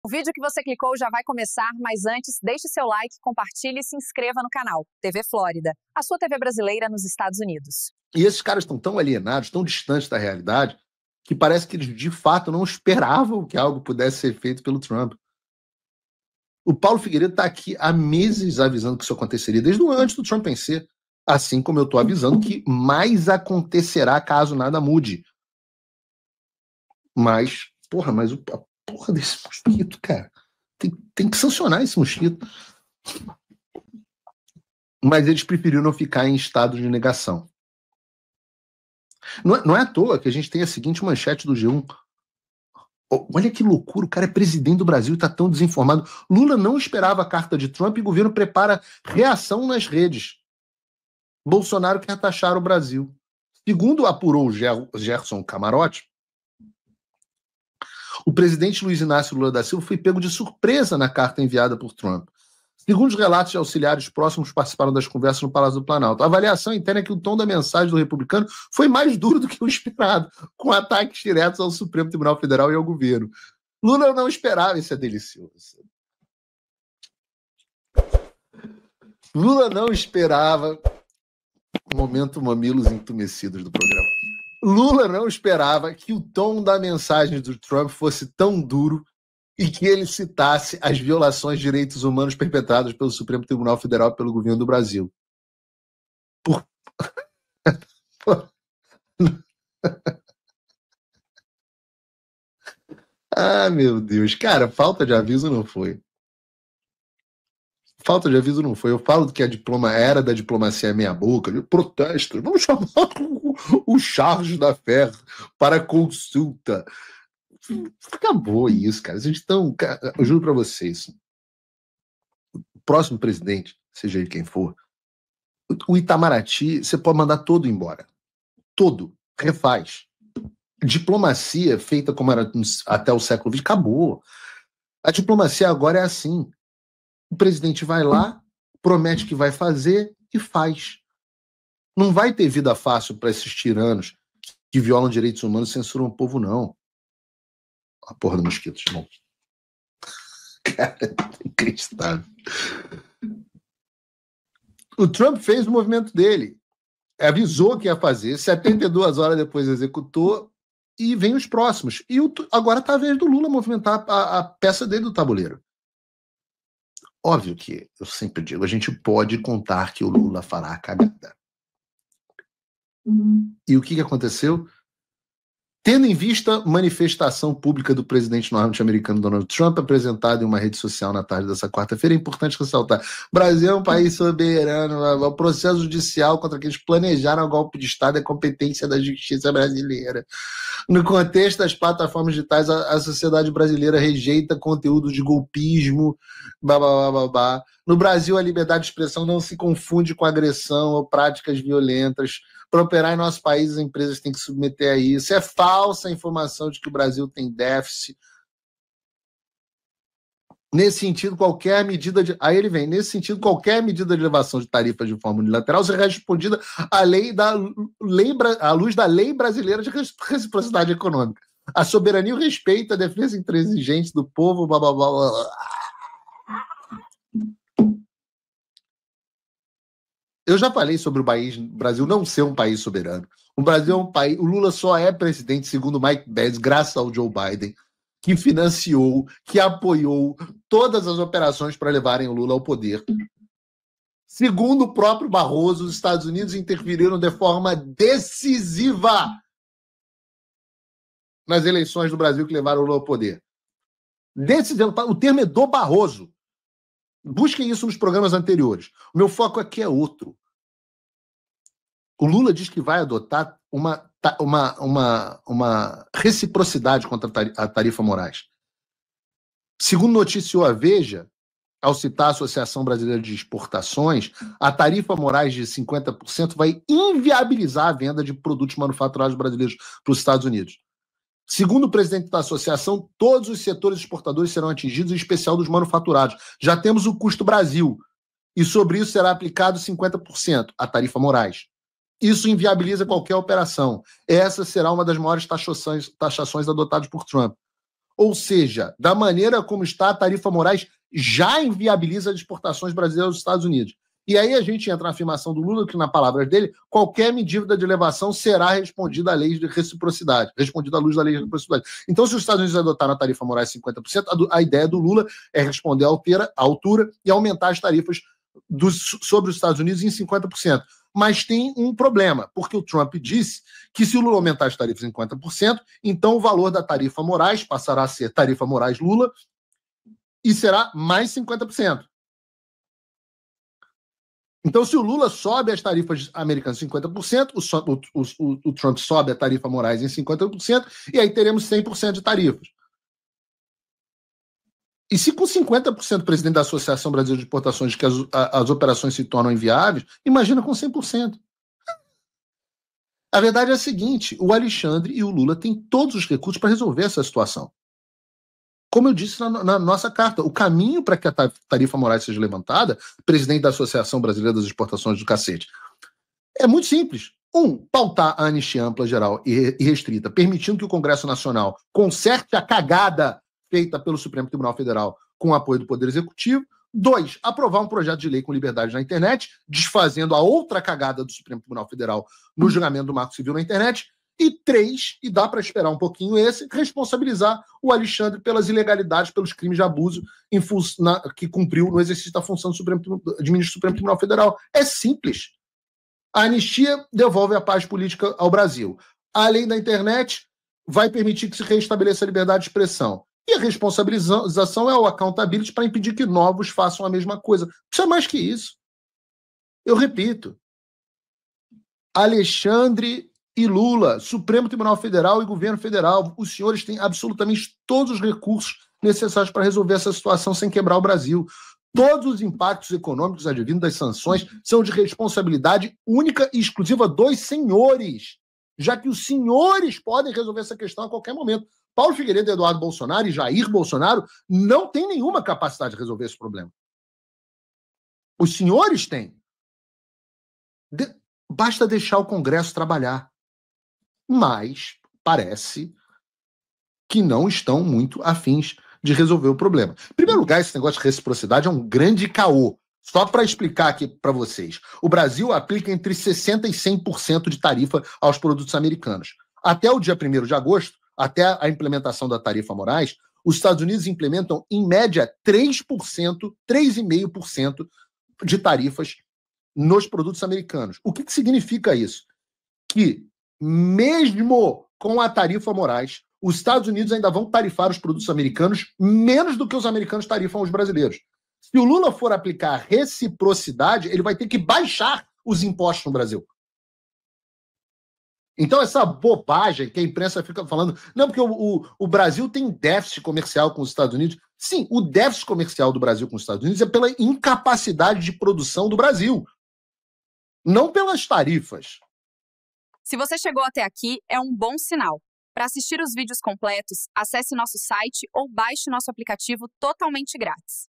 O vídeo que você clicou já vai começar, mas antes, deixe seu like, compartilhe e se inscreva no canal. TV Flórida, a sua TV brasileira nos Estados Unidos. E esses caras estão tão alienados, tão distantes da realidade, que parece que eles, de fato, não esperavam que algo pudesse ser feito pelo Trump. O Paulo Figueiredo está aqui há meses avisando que isso aconteceria, desde antes do Trump vencer. Assim como eu estou avisando que mais acontecerá caso nada mude. Mas a porra desse mosquito, cara, tem que sancionar esse mosquito. Mas eles preferiram não ficar em estado de negação. Não é à toa que a gente tem a seguinte manchete do G1. Olha que loucura, o cara é presidente do Brasil e está tão desinformado. Lula não esperava a carta de Trump e o governo prepara reação nas redes. Bolsonaro quer taxar o Brasil. Segundo apurou o Gerson Camarote, o presidente Luiz Inácio Lula da Silva foi pego de surpresa na carta enviada por Trump. Segundo os relatos de auxiliares próximos que participaram das conversas no Palácio do Planalto, a avaliação interna é que o tom da mensagem do republicano foi mais duro do que o esperado, com ataques diretos ao Supremo Tribunal Federal e ao governo. Lula não esperava, isso é delicioso. Lula não esperava... Momento mamilos entumecidos do programa. Lula não esperava que o tom da mensagem do Trump fosse tão duro e que ele citasse as violações de direitos humanos perpetradas pelo Supremo Tribunal Federal e pelo governo do Brasil. Ah, meu Deus. Cara, falta de aviso não foi. Falta de aviso não foi. Eu falo que a era da diplomacia meia-boca, de protesto. Vamos chamar o Charles da Ferro para consulta. Acabou isso, cara. Eu juro para vocês. O próximo presidente, seja ele quem for, o Itamaraty, você pode mandar todo embora. Todo. Refaz. Diplomacia feita como era até o século XX, acabou. A diplomacia agora é assim. O presidente vai lá, promete que vai fazer e faz. Não vai ter vida fácil para esses tiranos que violam direitos humanos e censuram o povo, não. A porra do mosquito, irmão. Cara, é inacreditável. O Trump fez o movimento dele. Avisou que ia fazer, 72 horas depois executou e vem os próximos. E agora está a vez do Lula movimentar a peça dele do tabuleiro. Óbvio que, eu sempre digo, a gente pode contar que o Lula fará a cagada. E o que aconteceu? Tendo em vista a manifestação pública do presidente norte-americano Donald Trump, apresentada em uma rede social na tarde dessa quarta-feira, é importante ressaltar: o Brasil é um país soberano, o processo judicial contra aqueles que planejaram o golpe de Estado é competência da justiça brasileira. No contexto das plataformas digitais, a sociedade brasileira rejeita conteúdo de golpismo, babá. No Brasil, a liberdade de expressão não se confunde com agressão ou práticas violentas. Para operar em nosso país, as empresas têm que submeter a isso. É falsa a informação de que o Brasil tem déficit. Nesse sentido, qualquer medida de... Aí ele vem, nesse sentido, qualquer medida de elevação de tarifas de forma unilateral será respondida à luz da lei brasileira de reciprocidade econômica. A soberania e o respeito, a defesa intransigente do povo, blá, blá, blá, blá. Eu já falei sobre o Brasil não ser um país soberano. O Brasil é um país... O Lula só é presidente, segundo Mike Pence, graças ao Joe Biden, que financiou, que apoiou todas as operações para levarem o Lula ao poder. Segundo o próprio Barroso, os Estados Unidos interferiram de forma decisiva nas eleições do Brasil que levaram o Lula ao poder. O termo é do Barroso. Busquem isso nos programas anteriores. O meu foco aqui é outro. O Lula diz que vai adotar uma reciprocidade contra a tarifa Moraes. Segundo noticiou a Veja, ao citar a Associação Brasileira de Exportações, a tarifa Moraes de 50% vai inviabilizar a venda de produtos manufaturados brasileiros para os Estados Unidos. Segundo o presidente da associação, todos os setores exportadores serão atingidos, em especial dos manufaturados. Já temos o custo Brasil, e sobre isso será aplicado 50%, a tarifa Moraes. Isso inviabiliza qualquer operação. Essa será uma das maiores taxações adotadas por Trump. Ou seja, da maneira como está a tarifa Moraes, já inviabiliza as exportações brasileiras aos Estados Unidos. E aí a gente entra na afirmação do Lula, que na palavra dele, qualquer medida de elevação será respondida à lei de reciprocidade, respondida à luz da lei de reciprocidade. Então, se os Estados Unidos adotaram a tarifa Moraes 50%, a ideia do Lula é responder à altura e aumentar as tarifas sobre os Estados Unidos em 50%. Mas tem um problema, porque o Trump disse que se o Lula aumentar as tarifas em 50%, então o valor da tarifa Moraes passará a ser tarifa Moraes-Lula e será mais 50%. Então, se o Lula sobe as tarifas americanas em 50%, o Trump sobe a tarifa Moraes em 50%, e aí teremos 100% de tarifas. E se com 50% o presidente da Associação Brasileira de Exportações que as operações se tornam inviáveis, imagina com 100%. A verdade é a seguinte, o Alexandre e o Lula têm todos os recursos para resolver essa situação. Como eu disse na nossa carta, o caminho para que a tarifa Moraes seja levantada, presidente da Associação Brasileira das Exportações do cacete, é muito simples. Pautar a anistia ampla, geral e restrita, permitindo que o Congresso Nacional conserte a cagada feita pelo Supremo Tribunal Federal com o apoio do Poder Executivo. 2, aprovar um projeto de lei com liberdade na internet, desfazendo a outra cagada do Supremo Tribunal Federal no julgamento do Marco Civil na internet. E 3, e dá para esperar um pouquinho responsabilizar o Alexandre pelas ilegalidades, pelos crimes de abuso que cumpriu no exercício da função de ministro do Supremo Tribunal Federal. É simples. A anistia devolve a paz política ao Brasil. A lei da internet vai permitir que se reestabeleça a liberdade de expressão. E a responsabilização é o accountability para impedir que novos façam a mesma coisa. Isso é mais que isso. Eu repito. Alexandre e Lula, Supremo Tribunal Federal e Governo Federal, os senhores têm absolutamente todos os recursos necessários para resolver essa situação sem quebrar o Brasil. Todos os impactos econômicos advindos das sanções são de responsabilidade única e exclusiva dos senhores, já que os senhores podem resolver essa questão a qualquer momento. Paulo Figueiredo, Eduardo Bolsonaro e Jair Bolsonaro não têm nenhuma capacidade de resolver esse problema. Os senhores têm. Basta deixar o Congresso trabalhar. Mas parece que não estão muito afins de resolver o problema. Em primeiro lugar, esse negócio de reciprocidade é um grande caô. Só para explicar aqui para vocês. O Brasil aplica entre 60% e 100% de tarifa aos produtos americanos. Até o dia 1º de agosto, até a implementação da tarifa Moraes, os Estados Unidos implementam, em média, 3%, 3,5% de tarifas nos produtos americanos. O que significa isso? Que, mesmo com a tarifa Moraes, os Estados Unidos ainda vão tarifar os produtos americanos menos do que os americanos tarifam os brasileiros. Se o Lula for aplicar reciprocidade, ele vai ter que baixar os impostos no Brasil. Então, essa bobagem que a imprensa fica falando, não, porque o Brasil tem déficit comercial com os Estados Unidos. Sim, o déficit comercial do Brasil com os Estados Unidos é pela incapacidade de produção do Brasil, não pelas tarifas. Se você chegou até aqui, é um bom sinal. Para assistir os vídeos completos, acesse nosso site ou baixe nosso aplicativo totalmente grátis.